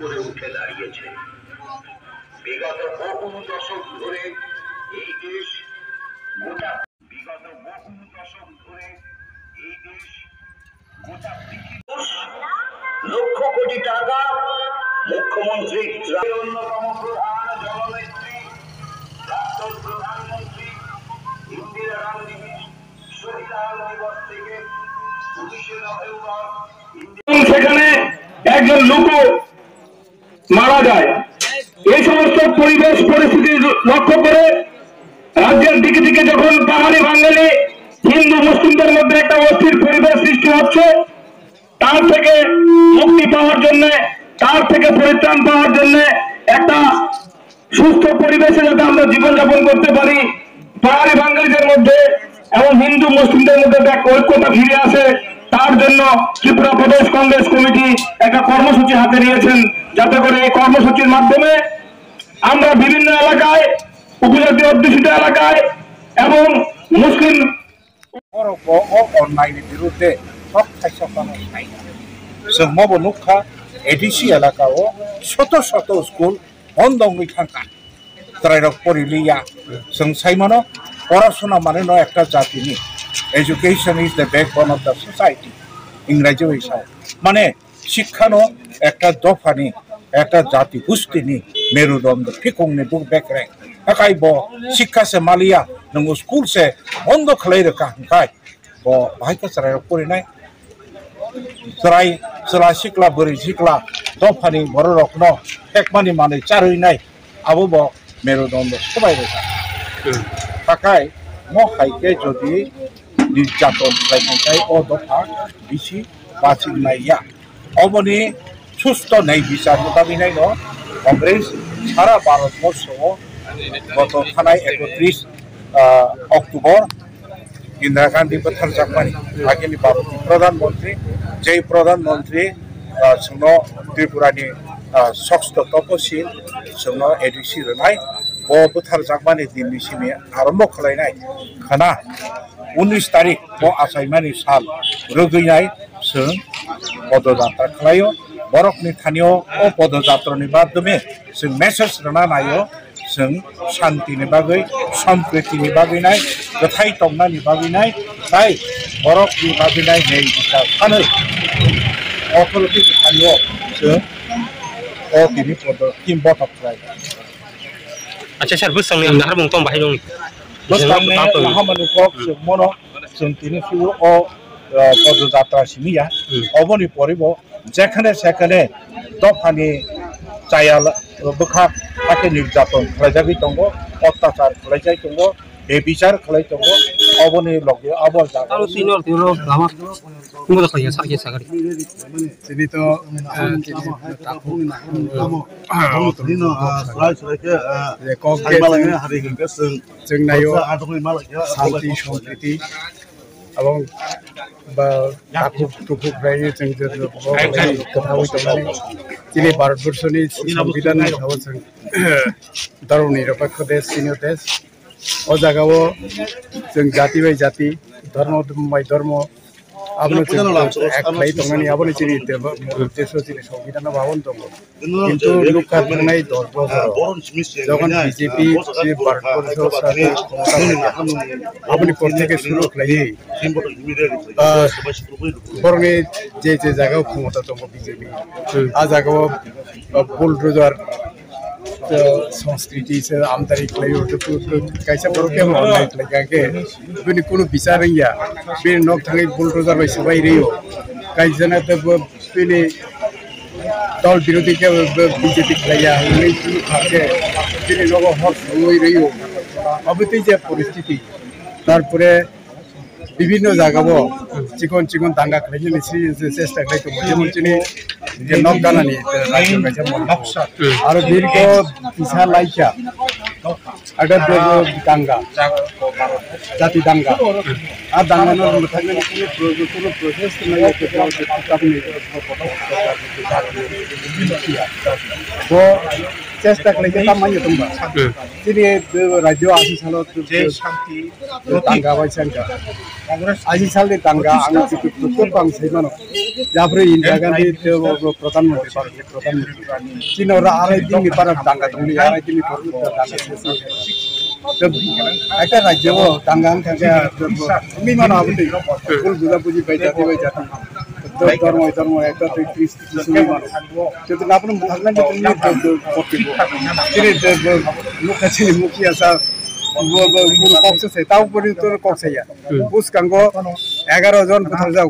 করে উঠে দাঁড়িয়েছে। বিগত বহু দশক ধরে এই দেশ গোটা লক্ষ কোটি টাকা মুখ্যমন্ত্রী অন্যতম প্রধান জননেত্রী প্রাক্তন প্রধানমন্ত্রী ইন্দিরা গান্ধী শহীদ দিবস থেকে 19শে নভেম্বর সেখানে একজন লোক মারা যায়। এই সমস্ত পরিবেশ পরিস্থিতি লক্ষ্য করে রাজ্যের দিকে দিকে যখন পাহাড়ি বাঙালি হিন্দু মুসলিমদের মধ্যে একটা অস্থির পরিবেশ সৃষ্টি হচ্ছে, তার থেকে মুক্তি পাওয়ার জন্য, তার থেকে পরিত্রাণ পাওয়ার জন্য, একটা সুস্থ পরিবেশে যাতে আমরা জীবনযাপন করতে পারি, পাহাড়ি বাঙালিদের মধ্যে এবং হিন্দু মুসলিমদের মধ্যে ঐক্যতা ফিরে আসে, তার জন্য ত্রিপুরা প্রদেশ কংগ্রেস কমিটি একটা কর্মসূচি হাতে নিয়েছেন, যাতে করে এই কর্মসূচির মাধ্যমে আমরা বিভিন্ন এলাকায়, উপজাতি অধ্যুষিত এলাকায় এবং মুসলিম অন্যায়ের বিরুদ্ধে जों माबो नुखा एडिसि एलाकाओ शत शत स्कुल बन्द थांखा त्रायरक परिलिया जों साइमानो पढ़ाशोना माने न एकटा जातिनि education is the backbone of the society इंग्राजी हिसाब माने शिक्षानो एकटा दफानि एकटा जाति गोष्ठीनि मेरुदंड फिखंनि बुक बेकरे थाखाय ब शिक्षा से मालिया नंगो स्कुल से बन्द खालाय रखा हाय ब बाहायका त्रायरक परिनाय सराय सरा सिक्ला बोरै सिक्ला दफानि बर' रखनो फेकमानि माने चारैनाय आबो ब मेरुदंड सबाय रखा थाखाय म हायके जदि निर्यातन खालायनाय अ दफा बिसि बाचिनाया अबनि सुस्थ न्याय बिचार दाबिनाय न कांग्रेस सारा भारतवर्षआव गत थानाय 31 अक्टोबर इंदिरा गांधी बुथारजागमानि आगेलनि भारतनि प्रधानमंत्री जय प्रधानमंत्री जोंनो त्रिपुरानि षष्ठ तपसिल जोंनो एडिसि होनाय ब बुथारजागमानि दिननिसिम आरम्भ खालायनाय खाना 19 तारिख ब आसायमानि साल रोगैनाय जों पदयात्रा खालायो बरफनि थानियाव अ पदयात्रानि माध्यमे जों मेसेज होना नायो जों शान्तिनि बागै सम्प्रीतिनि बागैनाय गथाय तंनानि बागैनाय जाय बरफनि बागैनाय नै बिचार सानै अथरिटि थानियाव जों अ दिनि पद टिम बटक खालायो। अच्छा सर बोस्रांनि आन्दार बुंथं बाहाय दं बोस्रांनि हामानुकक जों मनो जों दिनि फुयो अ पदयात्रा सिमिया अबनि परिब जेखाने सेखाने दफानि चायाल बखा ताके निर्यातन खालायजागै दङ अत्याचार खालायजाय दङ बेबिचार खालाय दङ अबनि लगे आबर जागा आरो तिनर लामा कुंगो खाया साके सागारि दिनै त ताखौ जों नायो शान्ति सम्प्रीति এবং তিনি ভারতবর্ষनि संविधान हिसाबै जों धर्म निरपेक्ष देश सिनियर देश ओ जागाव जों जाति बाय जाति धर्म बाय धर्म आबनो एक खालाय दंनानै आबनो जोंनि देश जोंनि संविधान बावन दङ किन्तु लुका थांनाय 10 बছর যখন বিজেপি যে ভারতবর্ষ সাথে आबनो प्रत्येक शुरू खालायो बरंनि जे जायगायाव क्षमता दङ बिजेपि आ जायगायाव बुलडोजार संस्कृति से आमदानी खालायो कैसा बरके मावनाय खालायगाके बिनि कुनु बिचार गैया बे नक थाङै बुलडोजार बाय सबाय रियो कायजना त बिनि दल विरोधी के बीजेपी खालाया उन्हें कुनु खासे बिनि नग हक सङै रियो अबति जे परिस्थिति तारपरे বিভিন্ন জায়গাও চিকন চিকন দাঙ্গা খালাইনি চেষ্টা খালাইতো মুখ্যমন্ত্রী যে নকদানানি রাজ্য কাছে নকশা আর দীর্ঘ পিছা লাইকা আটা দাঙ্গা জাতি দাঙ্গা আর দাঙ্গানোর থাকলে কোনো প্রসেস নাই আপনি চেষ্টা খালাইছে তামাইয়া দंबा তিনি রাজ্য 80 সালত যে শান্তি দাঙ্গা বাইসাঙ্গা 80 সালে দাঙ্গা আমি প্রত্যেক বাংলাদেশি মানুষ যারপরে ইন্দিরা গান্ধী প্রধানমন্ত্রী ভারতের প্রধানমন্ত্রী চীন ওরা আড়াই দিন পারা দাঙ্গা তুমি আড়াই দিন একটা রাজ্য দাঙ্গা থাকে তুমি মানো হবে ফুল বুঝাবুঝি পাই জাতি ধর্ম ধর্ম একটা তুমি মানো কিন্তু আপনি ভাবলেন যে তুমি মুখে মুখিয়া স্যার কক্স আছে তাও পর্যন্ত কক্সাইয়া বুঝ কাঙ্গ 11 জন কোথাও যাও